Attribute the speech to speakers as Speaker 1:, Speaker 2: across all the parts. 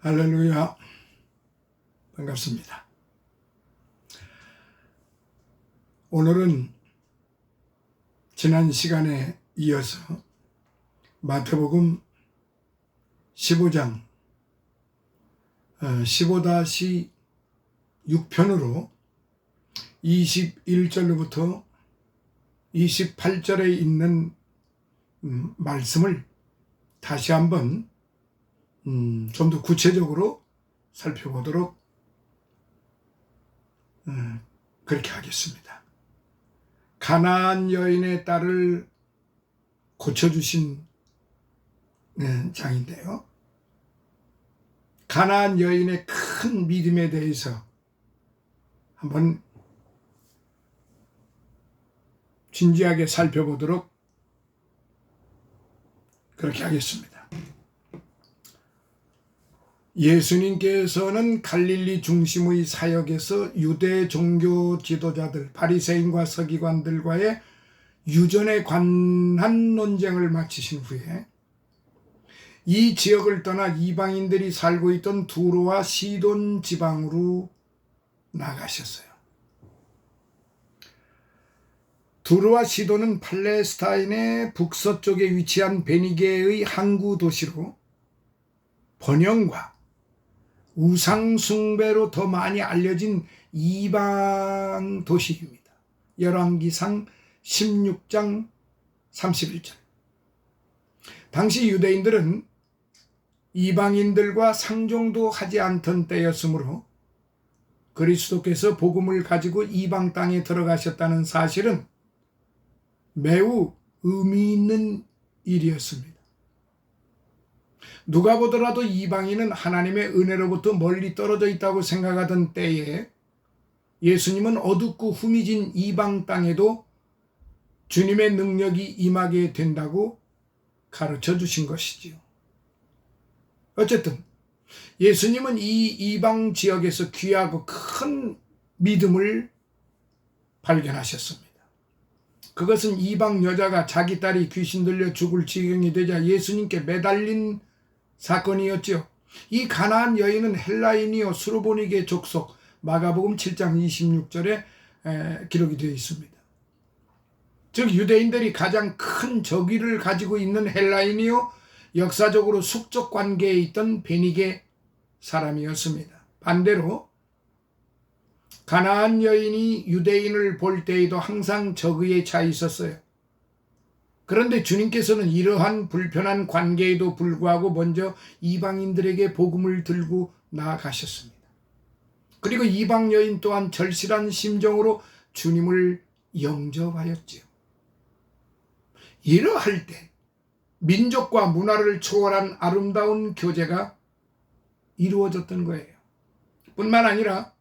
Speaker 1: 할렐루야. 반갑습니다. 오늘은 지난 시간에 이어서 마태복음 15장 15-6편으로 21절로부터 28절에 있는 말씀을 다시 한번 좀 더 구체적으로 살펴보도록 그렇게 하겠습니다. 가나안 여인의 딸을 고쳐주신 장인데요. 가나안 여인의 큰 믿음에 대해서 한번 진지하게 살펴보도록 그렇게 하겠습니다. 예수님께서는 갈릴리 중심의 사역에서 유대 종교 지도자들, 바리새인과 서기관들과의 유전에 관한 논쟁을 마치신 후에 이 지역을 떠나 이방인들이 살고 있던 두로와 시돈 지방으로 나가셨어요. 두로와 시돈은 팔레스타인의 북서쪽에 위치한 베니게의 항구 도시로 번영과 우상 숭배로 더 많이 알려진 이방 도시입니다. 열왕기상 16장 31절. 당시 유대인들은 이방인들과 상종도 하지 않던 때였으므로 그리스도께서 복음을 가지고 이방 땅에 들어가셨다는 사실은 매우 의미 있는 일이었습니다. 누가 보더라도 이방인은 하나님의 은혜로부터 멀리 떨어져 있다고 생각하던 때에 예수님은 어둡고 후미진 이방 땅에도 주님의 능력이 임하게 된다고 가르쳐 주신 것이지요. 어쨌든 예수님은 이 이방 지역에서 귀하고 큰 믿음을 발견하셨습니다. 그것은 이방 여자가 자기 딸이 귀신 들려 죽을 지경이 되자 예수님께 매달린 사건이었죠. 이 가나안 여인은 헬라인이요 수로보니게 족속, 마가복음 7장 26절에 기록이 되어 있습니다. 즉 유대인들이 가장 큰 적의를 가지고 있는 헬라인이요 역사적으로 숙적 관계에 있던 베니게 사람이었습니다. 반대로 가나안 여인이 유대인을 볼 때에도 항상 적의에 차 있었어요. 그런데 주님께서는 이러한 불편한 관계에도 불구하고 먼저 이방인들에게 복음을 들고 나아가셨습니다. 그리고 이방 여인 또한 절실한 심정으로 주님을 영접하였지요. 이러할 때 민족과 문화를 초월한 아름다운 교제가 이루어졌던 거예요. 뿐만 아니라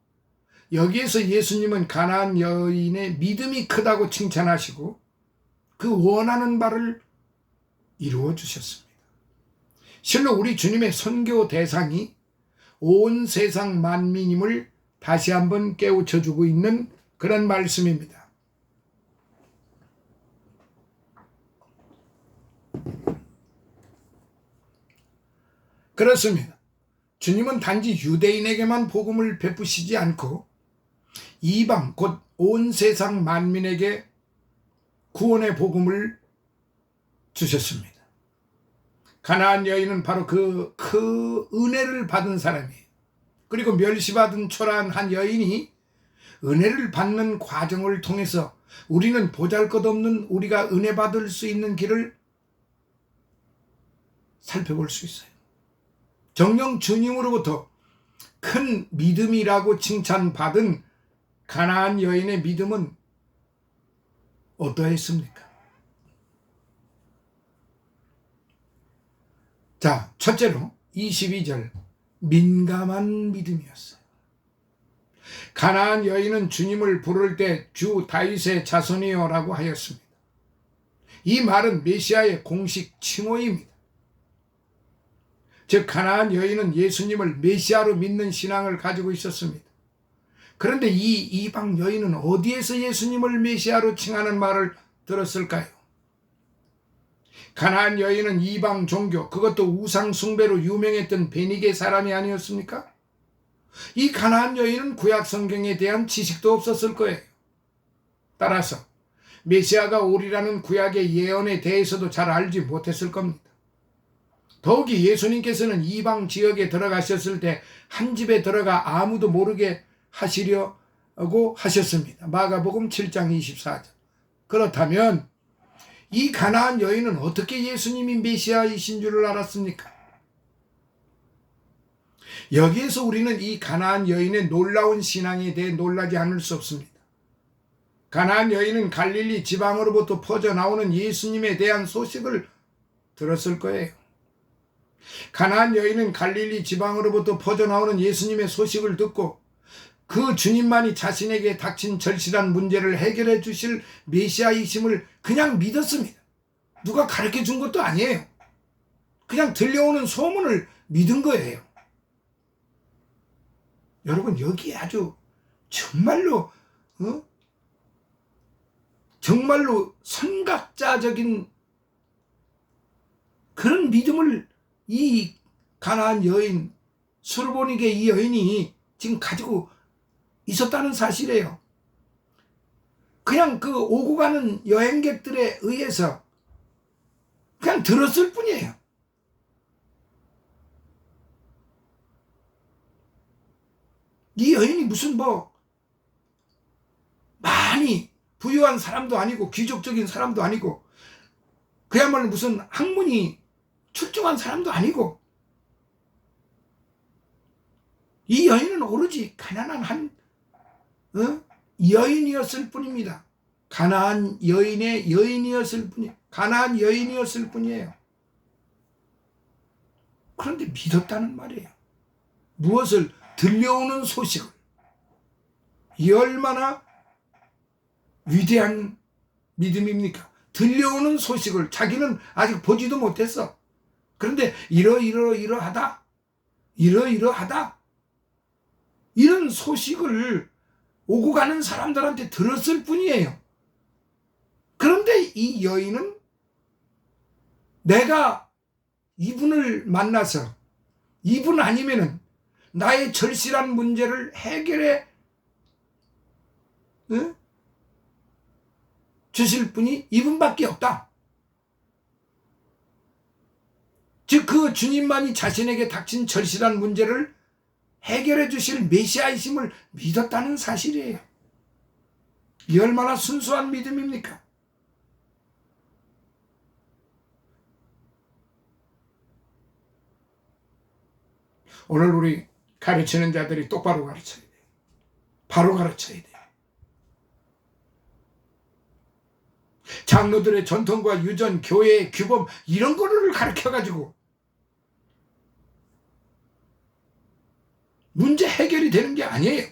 Speaker 1: 여기에서 예수님은 가나안 여인의 믿음이 크다고 칭찬하시고 그 원하는 바를 이루어 주셨습니다. 실로 우리 주님의 선교 대상이 온 세상 만민임을 다시 한번 깨우쳐 주고 있는 그런 말씀입니다. 그렇습니다. 주님은 단지 유대인에게만 복음을 베푸시지 않고 이방 곧 온 세상 만민에게 구원의 복음을 주셨습니다. 가나안 여인은 바로 그 은혜를 받은 사람이에요. 그리고 멸시받은 초라한 한 여인이 은혜를 받는 과정을 통해서 우리는 보잘것없는 우리가 은혜 받을 수 있는 길을 살펴볼 수 있어요. 정녕 주님으로부터 큰 믿음이라고 칭찬받은 가나안 여인의 믿음은 어떠했습니까? 자, 첫째로 22절 민감한 믿음이었어요. 가나안 여인은 주님을 부를 때 주 다윗의 자손이여 라고 하였습니다. 이 말은 메시아의 공식 칭호입니다. 즉 가나안 여인은 예수님을 메시아로 믿는 신앙을 가지고 있었습니다. 그런데 이 이방 여인은 어디에서 예수님을 메시아로 칭하는 말을 들었을까요? 가나안 여인은 이방 종교, 그것도 우상 숭배로 유명했던 베니게 사람이 아니었습니까? 이 가나안 여인은 구약 성경에 대한 지식도 없었을 거예요. 따라서 메시아가 오리라는 구약의 예언에 대해서도 잘 알지 못했을 겁니다. 더욱이 예수님께서는 이방 지역에 들어가셨을 때 한 집에 들어가 아무도 모르게 하시려고 하셨습니다. 마가복음 7장 24절. 그렇다면 이 가나안 여인은 어떻게 예수님이 메시아이신 줄을 알았습니까? 여기에서 우리는 이 가나안 여인의 놀라운 신앙에 대해 놀라지 않을 수 없습니다. 가나안 여인은 갈릴리 지방으로부터 퍼져나오는 예수님에 대한 소식을 들었을 거예요. 가나안 여인은 갈릴리 지방으로부터 퍼져나오는 예수님의 소식을 듣고 그 주님만이 자신에게 닥친 절실한 문제를 해결해 주실 메시아이심을 그냥 믿었습니다. 누가 가르쳐 준 것도 아니에요. 그냥 들려오는 소문을 믿은 거예요. 여러분, 여기 아주 정말로 정말로 선각자적인 그런 믿음을 이 가나안 여인, 수르보니게 이 여인이 지금 가지고 있었다는 사실이에요. 그냥 그 오고 가는 여행객들에 의해서 그냥 들었을 뿐이에요. 이 여인이 무슨 많이 부유한 사람도 아니고 귀족적인 사람도 아니고 그야말로 무슨 학문이 출중한 사람도 아니고 이 여인은 오로지 가난한 한 여인이었을 뿐입니다. 가나안 여인의 여인이었을 뿐이에요. 가나안 여인이었을 뿐이에요. 그런데 믿었다는 말이에요. 무엇을? 들려오는 소식을. 이 얼마나 위대한 믿음입니까? 들려오는 소식을 자기는 아직 보지도 못했어. 그런데 이러이러하다 이런 소식을 오고 가는 사람들한테 들었을 뿐이에요. 그런데 이 여인은 내가 이분을 만나서 이분 아니면은 나의 절실한 문제를 해결해 주실 분이 이분밖에 없다. 즉 그 주님만이 자신에게 닥친 절실한 문제를 해결해 주실 메시아이심을 믿었다는 사실이에요. 이 얼마나 순수한 믿음입니까? 오늘 우리 가르치는 자들이 똑바로 가르쳐야 돼요. 바로 가르쳐야 돼요. 장로들의 전통과 유전, 교회의 규범 이런 거를 가르쳐가지고 문제 해결이 되는 게 아니에요.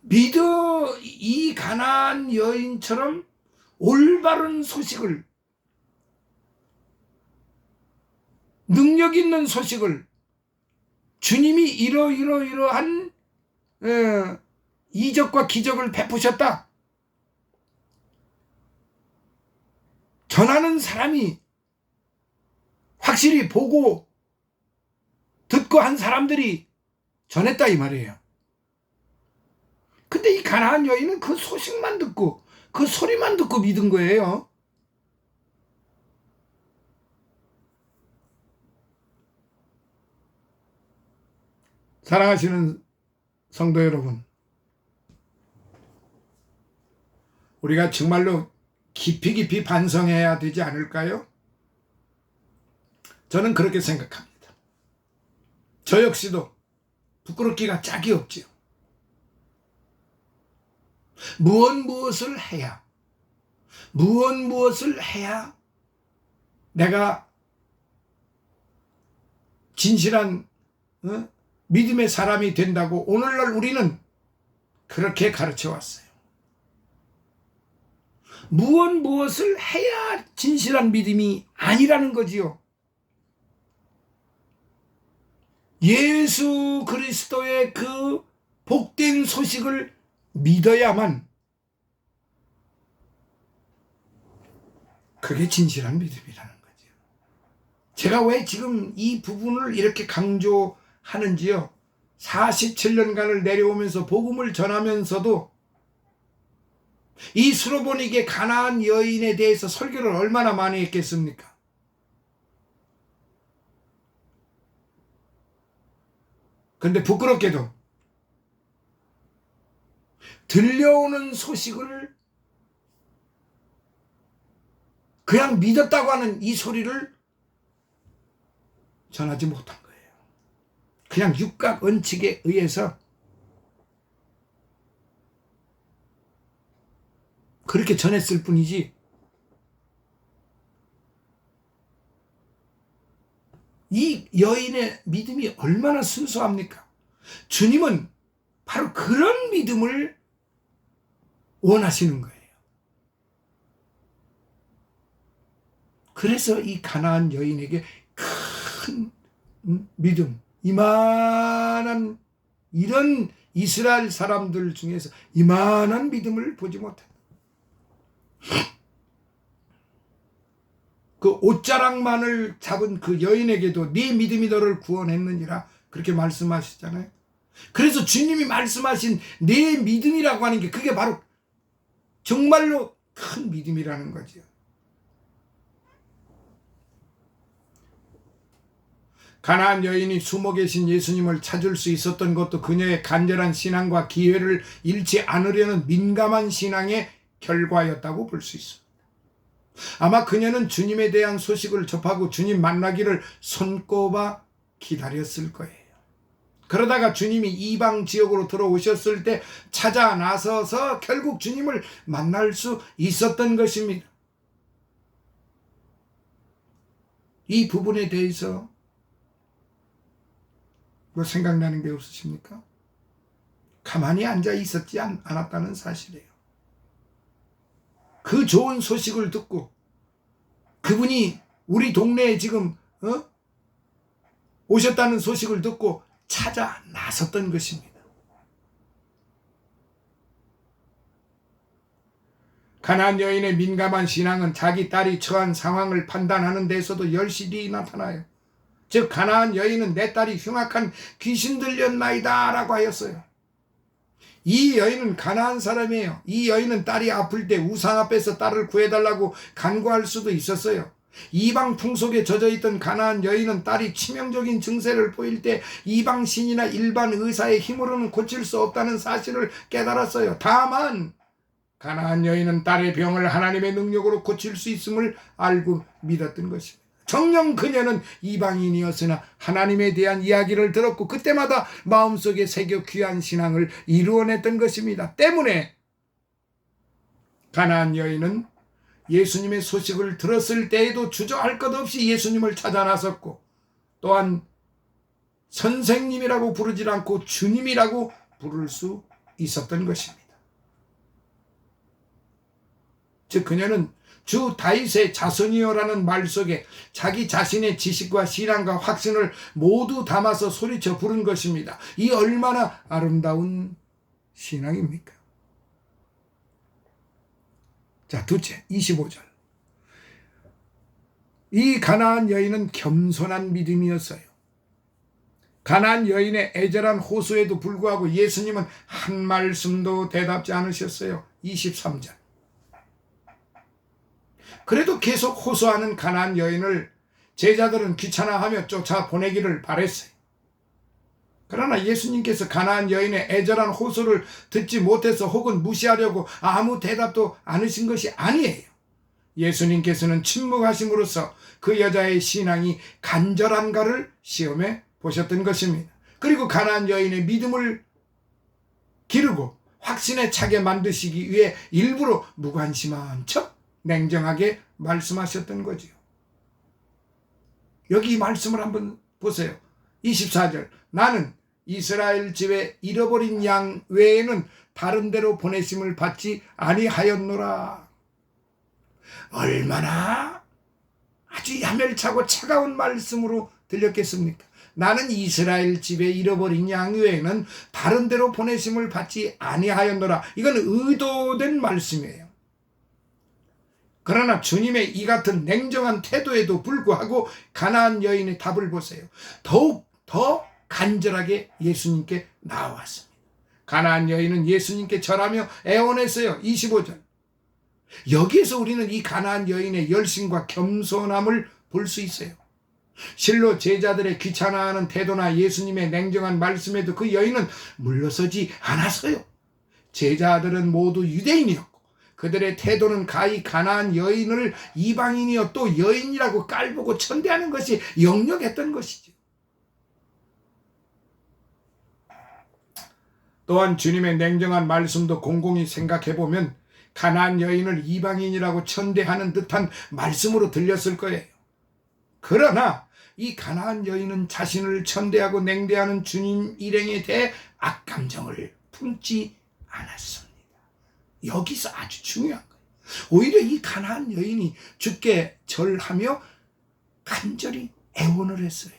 Speaker 1: 믿어 이 가나안 여인처럼 올바른 소식을, 능력 있는 소식을 주님이 이러한 이적과 기적을 베푸셨다. 전하는 사람이 확실히 보고 듣고 한 사람들이 전했다 이 말이에요. 근데 이 가나안 여인은 그 소식만 듣고 그 소리만 듣고 믿은 거예요. 사랑하시는 성도 여러분, 우리가 정말로 깊이 반성해야 되지 않을까요? 저는 그렇게 생각합니다. 저 역시도 부끄럽기가 짝이 없지요. 무엇을 해야 내가 진실한 믿음의 사람이 된다고 오늘날 우리는 그렇게 가르쳐 왔어요. 무엇을 해야 진실한 믿음이 아니라는 거지요. 예수 그리스도의 그 복된 소식을 믿어야만 그게 진실한 믿음이라는 거죠. 제가 왜 지금 이 부분을 이렇게 강조하는지요. 47년간을 내려오면서 복음을 전하면서도 이 수로보니게 가나안 여인에 대해서 설교를 얼마나 많이 했겠습니까? 그런데 부끄럽게도 들려오는 소식을 그냥 믿었다고 하는 이 소리를 전하지 못한 거예요. 그냥 육각 원칙에 의해서 그렇게 전했을 뿐이지 이 여인의 믿음이 얼마나 순수합니까? 주님은 바로 그런 믿음을 원하시는 거예요. 그래서 이 가나안 여인에게 큰 믿음, 이만한 이런 이스라엘 사람들 중에서 이만한 믿음을 보지 못했다. 그 옷자락만을 잡은 그 여인에게도 네 믿음이 너를 구원했느니라 그렇게 말씀하시잖아요. 그래서 주님이 말씀하신 네 믿음이라고 하는 게 그게 바로 정말로 큰 믿음이라는 거죠. 가나안 여인이 숨어 계신 예수님을 찾을 수 있었던 것도 그녀의 간절한 신앙과 기회를 잃지 않으려는 민감한 신앙의 결과였다고 볼 수 있습니다. 아마 그녀는 주님에 대한 소식을 접하고 주님 만나기를 손꼽아 기다렸을 거예요. 그러다가 주님이 이방 지역으로 들어오셨을 때 찾아 나서서 결국 주님을 만날 수 있었던 것입니다. 이 부분에 대해서 뭐 생각나는 게 없으십니까? 가만히 앉아 있었지 않았다는 사실이에요. 그 좋은 소식을 듣고 그분이 우리 동네에 지금 오셨다는 소식을 듣고 찾아 나섰던 것입니다. 가나안 여인의 민감한 신앙은 자기 딸이 처한 상황을 판단하는 데서도 열실히 나타나요. 즉 가나안 여인은 내 딸이 흉악한 귀신 들렸나이다 라고 하였어요. 이 여인은 가나안 사람이에요. 이 여인은 딸이 아플 때 우상 앞에서 딸을 구해달라고 간구할 수도 있었어요. 이방 풍속에 젖어있던 가나안 여인은 딸이 치명적인 증세를 보일 때 이방 신이나 일반 의사의 힘으로는 고칠 수 없다는 사실을 깨달았어요. 다만 가나안 여인은 딸의 병을 하나님의 능력으로 고칠 수 있음을 알고 믿었던 것입니다. 정녕 그녀는 이방인이었으나 하나님에 대한 이야기를 들었고 그때마다 마음속에 새겨 귀한 신앙을 이루어냈던 것입니다. 때문에 가나안 여인은 예수님의 소식을 들었을 때에도 주저할 것 없이 예수님을 찾아 나섰고 또한 선생님이라고 부르지 않고 주님이라고 부를 수 있었던 것입니다. 즉 그녀는 주 다윗의 자손이여라는 말 속에 자기 자신의 지식과 신앙과 확신을 모두 담아서 소리쳐 부른 것입니다. 이 얼마나 아름다운 신앙입니까? 자, 둘째 25절. 이 가나안 여인은 겸손한 믿음이었어요. 가나안 여인의 애절한 호소에도 불구하고 예수님은 한 말씀도 대답지 않으셨어요. 23절. 그래도 계속 호소하는 가나안 여인을 제자들은 귀찮아하며 쫓아 보내기를 바랬어요. 그러나 예수님께서 가나안 여인의 애절한 호소를 듣지 못해서 혹은 무시하려고 아무 대답도 않으신 것이 아니에요. 예수님께서는 침묵하심으로써 그 여자의 신앙이 간절한가를 시험해 보셨던 것입니다. 그리고 가나안 여인의 믿음을 기르고 확신에 차게 만드시기 위해 일부러 무관심한 척 냉정하게 말씀하셨던 거지요. 여기 이 말씀을 한번 보세요. 24절. 나는 이스라엘 집에 잃어버린 양 외에는 다른 데로 보내심을 받지 아니하였노라. 얼마나 아주 야멸차고 차가운 말씀으로 들렸겠습니까? 나는 이스라엘 집에 잃어버린 양 외에는 다른 데로 보내심을 받지 아니하였노라. 이건 의도된 말씀이에요. 그러나 주님의 이 같은 냉정한 태도에도 불구하고 가나안 여인의 답을 보세요. 더욱 더 간절하게 예수님께 나왔습니다. 가나안 여인은 예수님께 절하며 애원했어요. 25절. 여기에서 우리는 이 가나안 여인의 열심과 겸손함을 볼 수 있어요. 실로 제자들의 귀찮아하는 태도나 예수님의 냉정한 말씀에도 그 여인은 물러서지 않았어요. 제자들은 모두 유대인이었고 그들의 태도는 가히 가나안 여인을 이방인이여 또 여인이라고 깔보고 천대하는 것이 역력했던 것이죠. 또한 주님의 냉정한 말씀도 공공히 생각해보면 가나안 여인을 이방인이라고 천대하는 듯한 말씀으로 들렸을 거예요. 그러나 이 가나안 여인은 자신을 천대하고 냉대하는 주님 일행에 대해 악감정을 품지 않았습니다. 여기서 아주 중요한 거예요. 오히려 이 가나안 여인이 주께 절하며 간절히 애원을 했어요.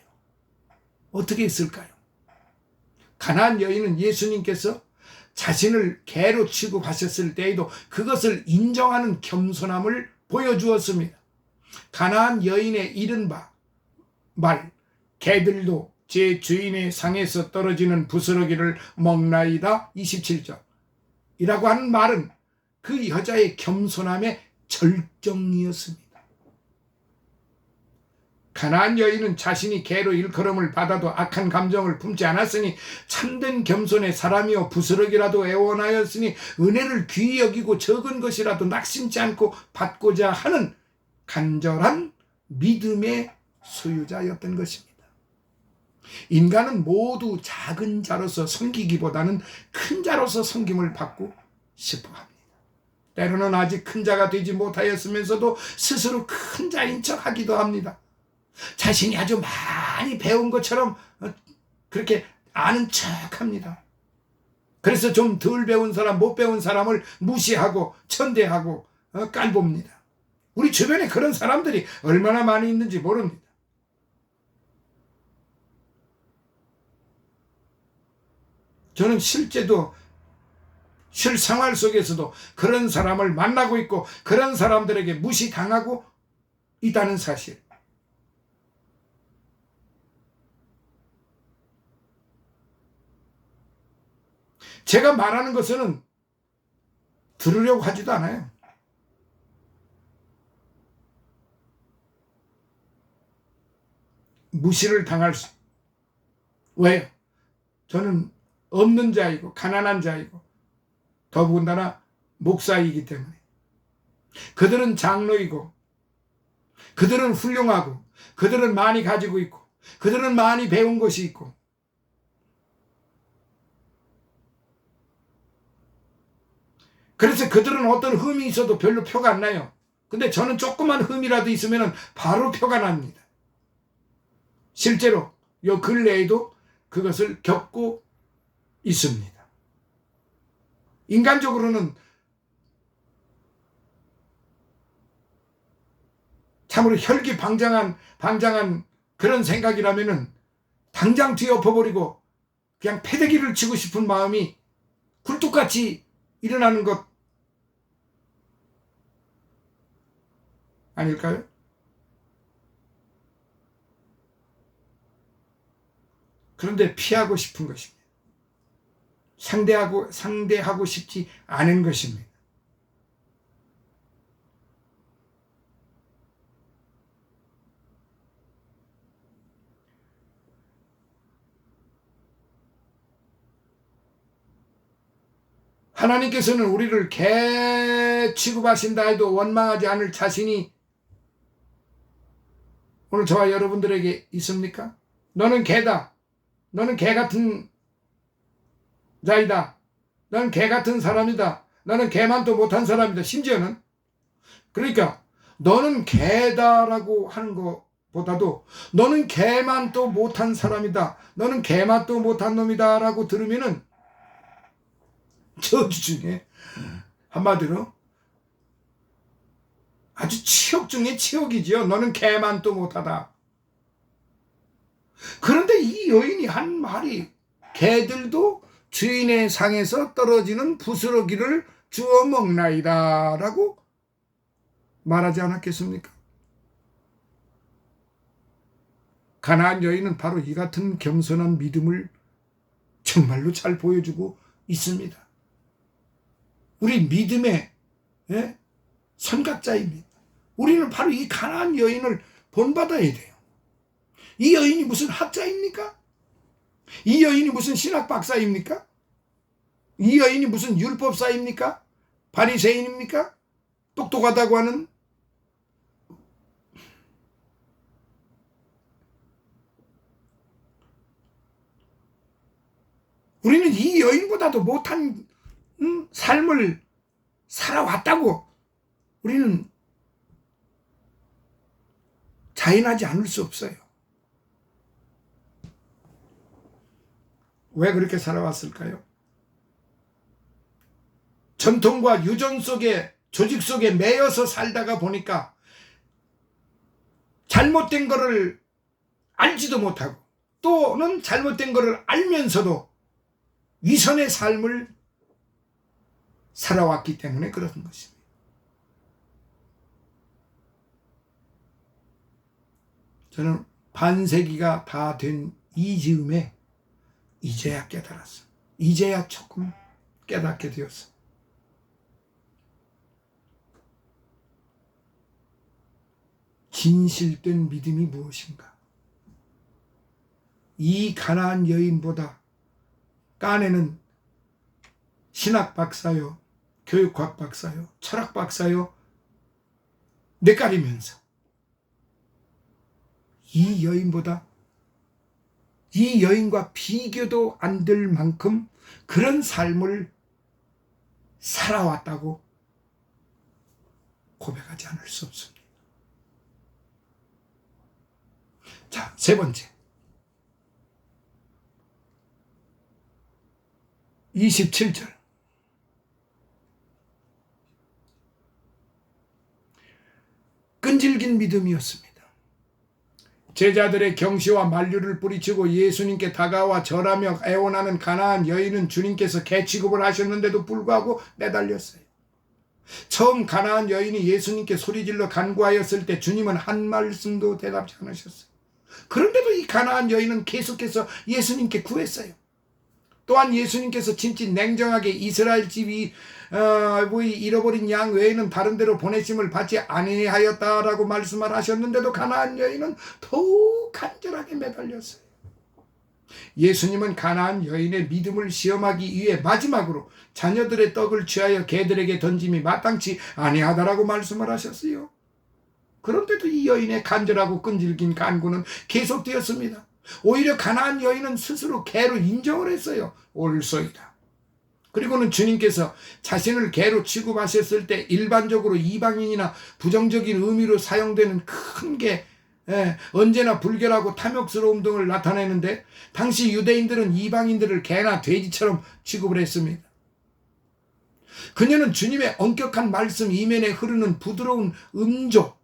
Speaker 1: 어떻게 했을까요? 가나안 여인은 예수님께서 자신을 개로 취급하셨을 때에도 그것을 인정하는 겸손함을 보여주었습니다. 가나안 여인의 이른바 말, 개들도 제 주인의 상에서 떨어지는 부스러기를 먹나이다 27절 이라고 하는 말은 그 여자의 겸손함의 절정이었습니다. 가나안 여인은 자신이 개로 일컬음을 받아도 악한 감정을 품지 않았으니 참된 겸손의 사람이요 부스러기라도 애원하였으니 은혜를 귀히 여기고 적은 것이라도 낙심치 않고 받고자 하는 간절한 믿음의 소유자였던 것입니다. 인간은 모두 작은 자로서 섬기기보다는 큰 자로서 섬김을 받고 싶어합니다. 때로는 아직 큰 자가 되지 못하였으면서도 스스로 큰 자인 척하기도 합니다. 자신이 아주 많이 배운 것처럼 그렇게 아는 척합니다. 그래서 좀 덜 배운 사람, 못 배운 사람을 무시하고 천대하고 깔봅니다. 우리 주변에 그런 사람들이 얼마나 많이 있는지 모릅니다. 저는 실생활 속에서도 그런 사람을 만나고 있고 그런 사람들에게 무시당하고 있다는 사실. 제가 말하는 것은 들으려고 하지도 않아요. 무시를 당할 수. 왜요? 저는 없는 자이고 가난한 자이고 더군다나 목사이기 때문에. 그들은 장로이고 그들은 훌륭하고 그들은 많이 가지고 있고 그들은 많이 배운 것이 있고 그래서 그들은 어떤 흠이 있어도 별로 표가 안 나요. 근데 저는 조그만 흠이라도 있으면 바로 표가 납니다. 실제로 요 근래에도 그것을 겪고 있습니다. 인간적으로는 참으로 혈기방장한 그런 생각이라면은 당장 뒤엎어버리고 그냥 패대기를 치고 싶은 마음이 굴뚝같이 일어나는 것 아닐까요? 그런데 피하고 싶은 것입니다. 상대하고 싶지 않은 것입니다. 하나님께서는 우리를 개 취급하신다 해도 원망하지 않을 자신이 오늘 저와 여러분들에게 있습니까? 너는 개다. 너는 개 같은 자이다. 너는 개 같은 사람이다. 너는 개만도 못한 사람이다. 심지어는 그러니까 너는 개다라고 하는 것보다도 너는 개만도 못한 사람이다. 너는 개만도 못한 놈이다 라고 들으면은 저주 중에 한마디로 아주 치욕 중에 치욕이지요. 너는 개만도 못하다. 그런데 이 여인이 한 말이 개들도 주인의 상에서 떨어지는 부스러기를 주워 먹나이다 라고 말하지 않았겠습니까? 가나안 여인은 바로 이 같은 겸손한 믿음을 정말로 잘 보여주고 있습니다. 우리 믿음의 선각자입니다. 우리는 바로 이 가나안 여인을 본받아야 돼요. 이 여인이 무슨 학자입니까? 이 여인이 무슨 신학 박사입니까? 이 여인이 무슨 율법사입니까? 바리새인입니까? 똑똑하다고 하는? 우리는 이 여인보다도 못한 삶을 살아왔다고 우리는 자인하지 않을 수 없어요. 왜 그렇게 살아왔을까요? 전통과 유전 속에, 조직 속에 매여서 살다가 보니까 잘못된 거를 알지도 못하고 또는 잘못된 거를 알면서도 위선의 삶을 살아왔기 때문에 그런 것입니다. 저는 반세기가 다 된 이 즈음에 이제야 깨달았어. 이제야 조금 깨닫게 되었어. 진실된 믿음이 무엇인가? 이 가나안 여인보다 까내는 신학 박사요, 교육학 박사요, 철학 박사요, 뇌까리면서 이 여인보다, 이 여인과 비교도 안 될 만큼 그런 삶을 살아왔다고 고백하지 않을 수 없습니다. 자, 세 번째. 27절. 끈질긴 믿음이었습니다. 제자들의 경시와 만류를 뿌리치고 예수님께 다가와 절하며 애원하는 가나안 여인은 주님께서 개 취급을 하셨는데도 불구하고 매달렸어요. 처음 가나안 여인이 예수님께 소리질러 간구하였을 때 주님은 한 말씀도 대답지 않으셨어요. 그런데도 이 가나안 여인은 계속해서 예수님께 구했어요. 또한 예수님께서 진짜 냉정하게 이스라엘 집이 잃어버린 양 외에는 다른 데로 보내심을 받지 아니하였다라고 말씀을 하셨는데도 가나안 여인은 더욱 간절하게 매달렸어요. 예수님은 가나안 여인의 믿음을 시험하기 위해 마지막으로 자녀들의 떡을 취하여 개들에게 던짐이 마땅치 아니하다라고 말씀을 하셨어요. 그런데도 이 여인의 간절하고 끈질긴 간구는 계속되었습니다. 오히려 가나안 여인은 스스로 개로 인정을 했어요. 옳소이다. 그리고는 주님께서 자신을 개로 취급하셨을 때 일반적으로 이방인이나 부정적인 의미로 사용되는 큰 개, 언제나 불결하고 탐욕스러움 등을 나타내는데 당시 유대인들은 이방인들을 개나 돼지처럼 취급을 했습니다. 그녀는 주님의 엄격한 말씀 이면에 흐르는 부드러운 음조,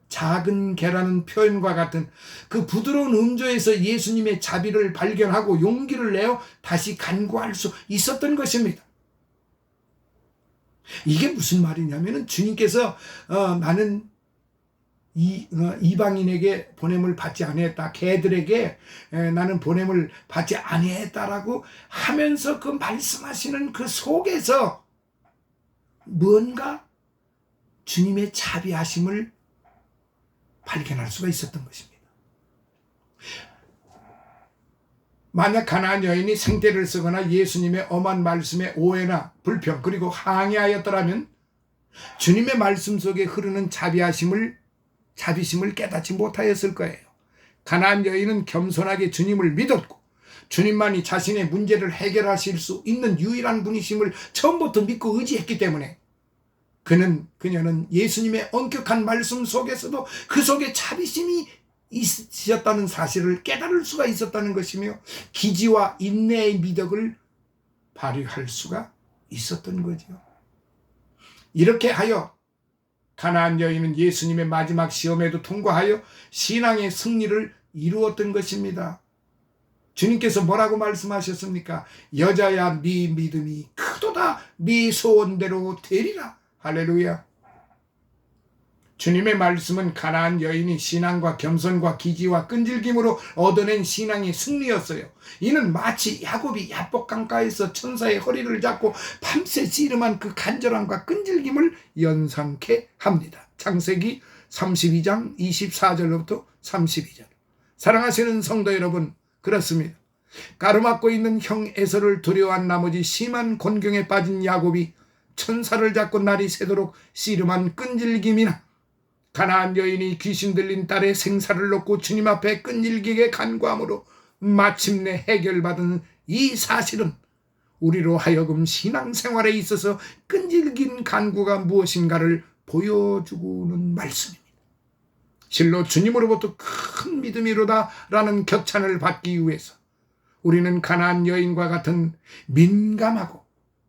Speaker 1: 작은 개라는 표현과 같은 그 부드러운 음조에서 예수님의 자비를 발견하고 용기를 내어 다시 간구할 수 있었던 것입니다. 이게 무슨 말이냐면은 주님께서 나는 이방인에게 보냄을 받지 아니했다, 개들에게 나는 보냄을 받지 아니했다라고 하면서 그 말씀하시는 그 속에서 뭔가 주님의 자비하심을 발견할 수가 있었던 것입니다. 만약 가나안 여인이 생떼를 쓰거나 예수님의 엄한 말씀에 오해나 불평 그리고 항의하였더라면 주님의 말씀 속에 흐르는 자비심을 깨닫지 못하였을 거예요. 가나안 여인은 겸손하게 주님을 믿었고 주님만이 자신의 문제를 해결하실 수 있는 유일한 분이심을 처음부터 믿고 의지했기 때문에 그녀는 예수님의 엄격한 말씀 속에서도 그 속에 자비심이 있으셨다는 사실을 깨달을 수가 있었다는 것이며 기지와 인내의 미덕을 발휘할 수가 있었던 거죠. 이렇게 하여 가나안 여인은 예수님의 마지막 시험에도 통과하여 신앙의 승리를 이루었던 것입니다. 주님께서 뭐라고 말씀하셨습니까? 여자야 네 믿음이 크도다, 네 소원대로 되리라. 할렐루야. 주님의 말씀은 가나안 여인이 신앙과 겸손과 기지와 끈질김으로 얻어낸 신앙의 승리였어요. 이는 마치 야곱이 야복 강가에서 천사의 허리를 잡고 밤새 씨름한 그 간절함과 끈질김을 연상케 합니다. 창세기 32장 24절로부터 32절. 사랑하시는 성도 여러분, 그렇습니다. 가로막고 있는 형 에서를 두려워한 나머지 심한 곤경에 빠진 야곱이 천사를 잡고 날이 새도록 씨름한 끈질김이나 가나안 여인이 귀신 들린 딸의 생사를 놓고 주님 앞에 끈질기게 간구함으로 마침내 해결받은 이 사실은 우리로 하여금 신앙생활에 있어서 끈질긴 간구가 무엇인가를 보여주고는 말씀입니다. 실로 주님으로부터 큰 믿음이로다 라는 격찬을 받기 위해서 우리는 가나안 여인과 같은 민감하고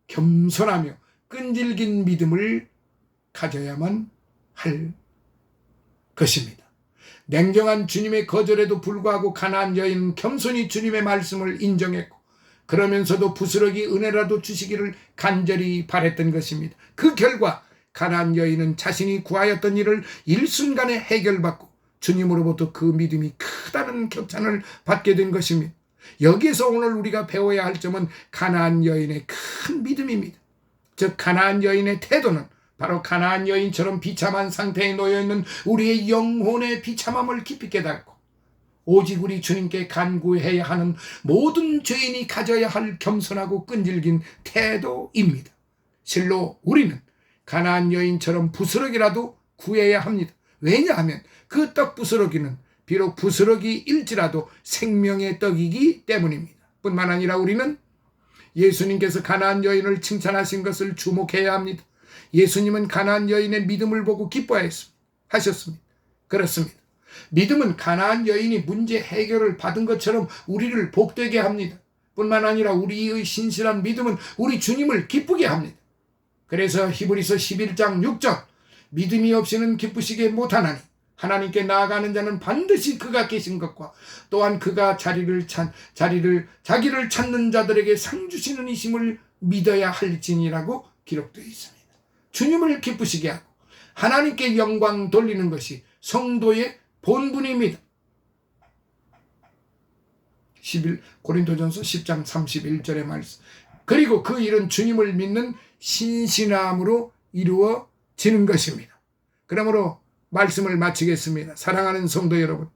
Speaker 1: 겸손하며 끈질긴 믿음을 가져야만 할 것입니다. 냉정한 주님의 거절에도 불구하고 가나안 여인은 겸손히 주님의 말씀을 인정했고 그러면서도 부스러기 은혜라도 주시기를 간절히 바랬던 것입니다. 그 결과 가나안 여인은 자신이 구하였던 일을 일순간에 해결받고 주님으로부터 그 믿음이 크다는 격찬을 받게 된 것입니다. 여기에서 오늘 우리가 배워야 할 점은 가나안 여인의 큰 믿음입니다. 즉 가나안 여인의 태도는 바로 가나안 여인처럼 비참한 상태에 놓여있는 우리의 영혼의 비참함을 깊이 깨닫고 오직 우리 주님께 간구해야 하는 모든 죄인이 가져야 할 겸손하고 끈질긴 태도입니다. 실로 우리는 가나안 여인처럼 부스러기라도 구해야 합니다. 왜냐하면 그 떡 부스러기는 비록 부스러기일지라도 생명의 떡이기 때문입니다. 뿐만 아니라 우리는 예수님께서 가나안 여인을 칭찬하신 것을 주목해야 합니다. 예수님은 가나안 여인의 믿음을 보고 기뻐하셨습니다. 그렇습니다. 믿음은 가나안 여인이 문제 해결을 받은 것처럼 우리를 복되게 합니다. 뿐만 아니라 우리의 신실한 믿음은 우리 주님을 기쁘게 합니다. 그래서 히브리서 11장 6절 믿음이 없이는 기쁘시게 못하나니 하나님께 나아가는 자는 반드시 그가 계신 것과 또한 그가 자기를 찾는 자들에게 상 주시는 이심을 믿어야 할지니라고 기록되어 있습니다. 주님을 기쁘시게 하고 하나님께 영광 돌리는 것이 성도의 본분입니다. 고린도전서 10장 31절의 말씀. 그리고 그 일은 주님을 믿는 신실함으로 이루어지는 것입니다. 그러므로 말씀을 마치겠습니다. 사랑하는 성도 여러분,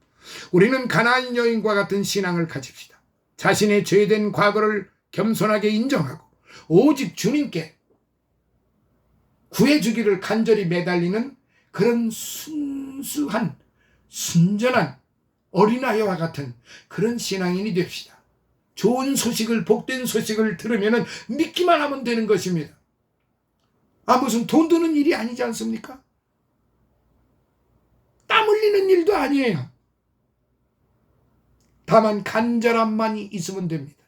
Speaker 1: 우리는 가나안 여인과 같은 신앙을 가집시다. 자신의 죄된 과거를 겸손하게 인정하고 오직 주님께 구해주기를 간절히 매달리는 그런 순수한 순전한 어린아이와 같은 그런 신앙인이 됩시다. 좋은 소식을 복된 소식을 들으면 믿기만 하면 되는 것입니다. 무슨 돈 드는 일이 아니지 않습니까? 땀 흘리는 일도 아니에요. 다만 간절함만 있으면 됩니다.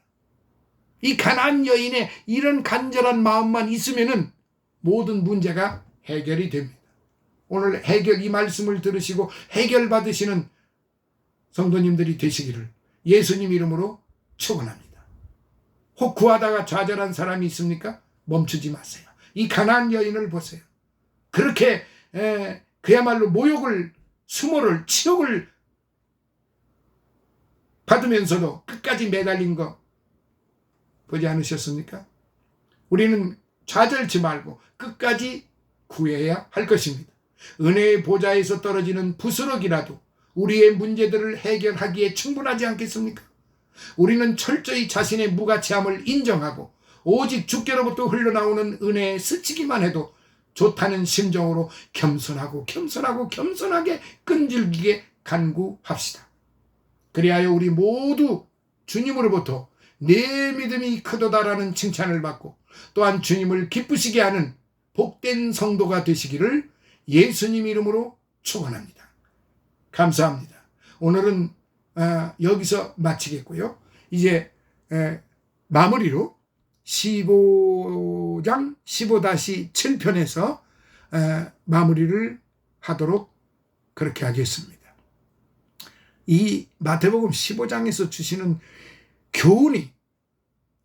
Speaker 1: 이 가나안 여인의 이런 간절한 마음만 있으면은 모든 문제가 해결이 됩니다. 오늘 이 말씀을 들으시고 해결 받으시는 성도님들이 되시기를 예수님 이름으로 축원합니다. 혹 구하다가 좌절한 사람이 있습니까? 멈추지 마세요. 이 가나안 여인을 보세요. 그렇게 그야말로 모욕을, 수모를, 치욕을 받으면서도 끝까지 매달린 거 보지 않으셨습니까? 우리는 좌절치 말고 끝까지 구해야 할 것입니다. 은혜의 보좌에서 떨어지는 부스러기라도 우리의 문제들을 해결하기에 충분하지 않겠습니까? 우리는 철저히 자신의 무가치함을 인정하고 오직 주께로부터 흘러나오는 은혜에 스치기만 해도 좋다는 심정으로 겸손하게 끈질기게 간구합시다. 그리하여 우리 모두 주님으로부터 내 믿음이 크도다라는 칭찬을 받고 또한 주님을 기쁘시게 하는 복된 성도가 되시기를 예수님 이름으로 축원합니다. 감사합니다. 오늘은 여기서 마치겠고요. 이제 마무리로 15장 15-7편에서 마무리를 하도록 그렇게 하겠습니다. 이 마태복음 15장에서 주시는 교훈이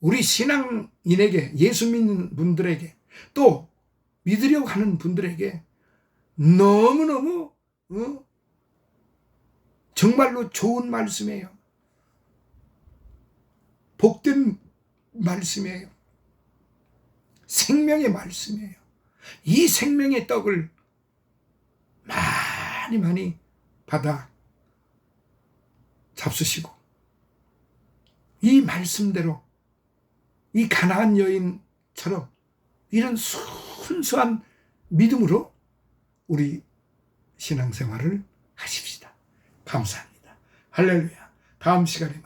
Speaker 1: 우리 신앙인에게, 예수 믿는 분들에게, 또 믿으려고 하는 분들에게 너무너무 정말로 좋은 말씀이에요. 복된 말씀이에요. 생명의 말씀이에요. 이 생명의 떡을 많이 받아 잡수시고 이 말씀대로 이 가나안 여인처럼 이런 순수한 믿음으로 우리 신앙생활을 하십시다. 감사합니다. 할렐루야. 다음 시간에